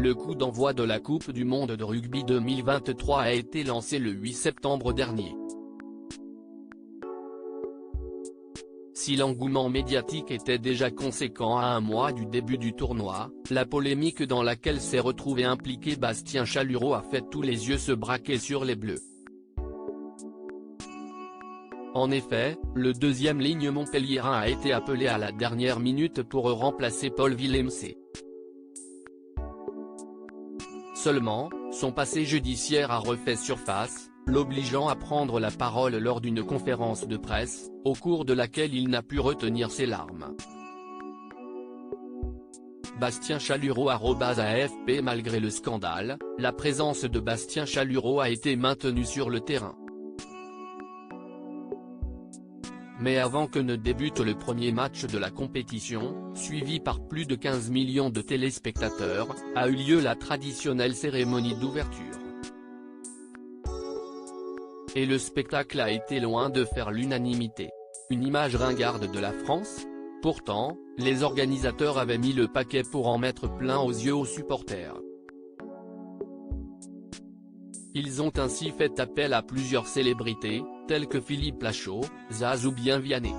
Le coup d'envoi de la Coupe du monde de rugby 2023 a été lancé le 8 septembre dernier. Si l'engouement médiatique était déjà conséquent à un mois du début du tournoi, la polémique dans laquelle s'est retrouvé impliqué Bastien Chalureau a fait tous les yeux se braquer sur les Bleus. En effet, le deuxième ligne montpelliérain a été appelé à la dernière minute pour remplacer Paul Villemc. Seulement, son passé judiciaire a refait surface, l'obligeant à prendre la parole lors d'une conférence de presse, au cours de laquelle il n'a pu retenir ses larmes. Bastien Chalureau @AFP. Malgré le scandale, la présence de Bastien Chalureau a été maintenue sur le terrain. Mais avant que ne débute le premier match de la compétition, suivi par plus de 15 millions de téléspectateurs, a eu lieu la traditionnelle cérémonie d'ouverture. Et le spectacle a été loin de faire l'unanimité. Une image ringarde de la France? Pourtant, les organisateurs avaient mis le paquet pour en mettre plein aux yeux aux supporters. Ils ont ainsi fait appel à plusieurs célébrités, telles que Philippe Lachaud, Zaz ou bien Vianney.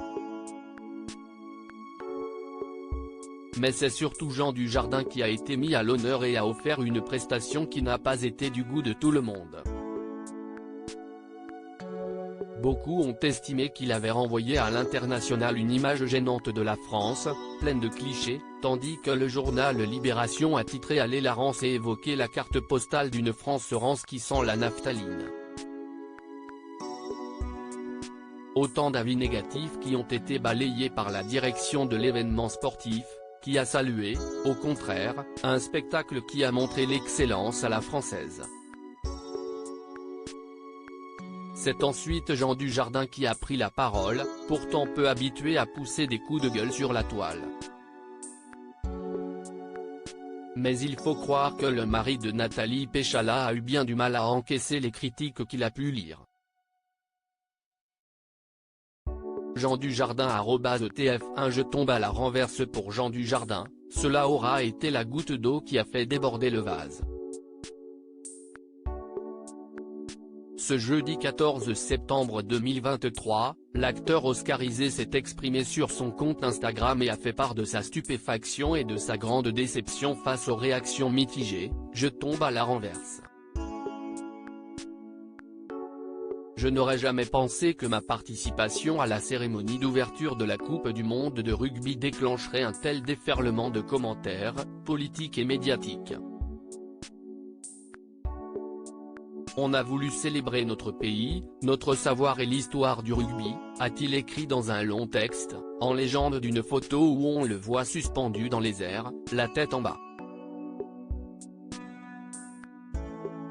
Mais c'est surtout Jean Dujardin qui a été mis à l'honneur et a offert une prestation qui n'a pas été du goût de tout le monde. Beaucoup ont estimé qu'il avait renvoyé à l'international une image gênante de la France, pleine de clichés, tandis que le journal Libération a titré à l'hilarance et évoqué la carte postale d'une France rance qui sent la naphtaline. Autant d'avis négatifs qui ont été balayés par la direction de l'événement sportif, qui a salué, au contraire, un spectacle qui a montré l'excellence à la française. C'est ensuite Jean Dujardin qui a pris la parole, pourtant peu habitué à pousser des coups de gueule sur la toile. Mais il faut croire que le mari de Nathalie Péchala a eu bien du mal à encaisser les critiques qu'il a pu lire. Jean Dujardin @TF1. Je tombe à la renverse pour Jean Dujardin, cela aura été la goutte d'eau qui a fait déborder le vase. Ce jeudi 14 septembre 2023, l'acteur oscarisé s'est exprimé sur son compte Instagram et a fait part de sa stupéfaction et de sa grande déception face aux réactions mitigées. Je tombe à la renverse. Je n'aurais jamais pensé que ma participation à la cérémonie d'ouverture de la Coupe du monde de rugby déclencherait un tel déferlement de commentaires, politiques et médiatiques. On a voulu célébrer notre pays, notre savoir et l'histoire du rugby, a-t-il écrit dans un long texte, en légende d'une photo où on le voit suspendu dans les airs, la tête en bas.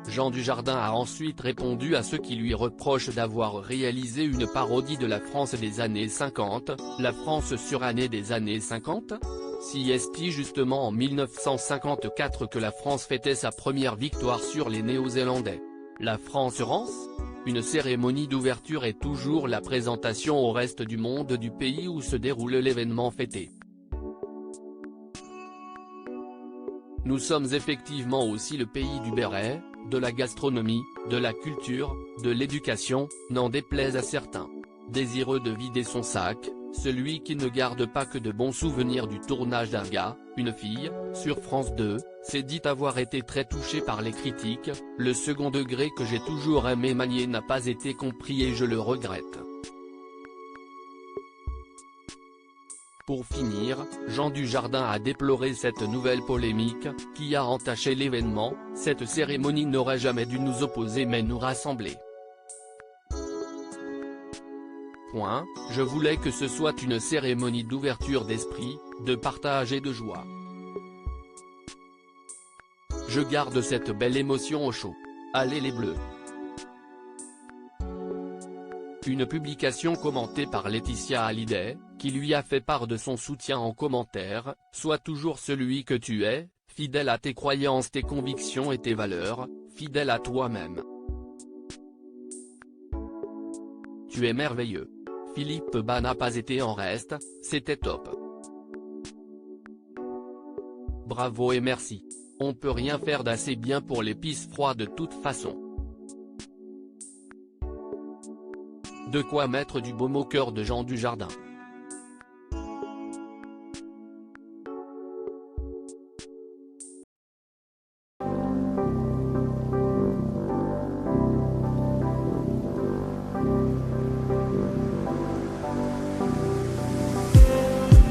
Jean Dujardin a ensuite répondu à ceux qui lui reprochent d'avoir réalisé une parodie de la France des années 50, la France surannée des années 50 ? Si est justement en 1954 que la France fêtait sa première victoire sur les Néo-Zélandais. La France rance ? Une cérémonie d'ouverture est toujours la présentation au reste du monde du pays où se déroule l'événement fêté. Nous sommes effectivement aussi le pays du béret, de la gastronomie, de la culture, de l'éducation, n'en déplaise à certains. Désireux de vider son sac, celui qui ne garde pas que de bons souvenirs du tournage d'un gars, une fille, sur France 2, s'est dit avoir été très touché par les critiques. Le second degré que j'ai toujours aimé manier n'a pas été compris et je le regrette. Pour finir, Jean Dujardin a déploré cette nouvelle polémique, qui a entaché l'événement. Cette cérémonie n'aurait jamais dû nous opposer mais nous rassembler. Je voulais que ce soit une cérémonie d'ouverture d'esprit, de partage et de joie. Je garde cette belle émotion au chaud. Allez les Bleus! Une publication commentée par Laetitia Hallyday, qui lui a fait part de son soutien en commentaire, « Sois toujours celui que tu es, fidèle à tes croyances, tes convictions et tes valeurs, fidèle à toi-même. Tu es merveilleux. Philippe Bas n'a pas été en reste, c'était top. Bravo et merci. » On peut rien faire d'assez bien pour les pisse froides de toute façon. De quoi mettre du baume au cœur de Jean Dujardin.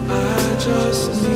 I just need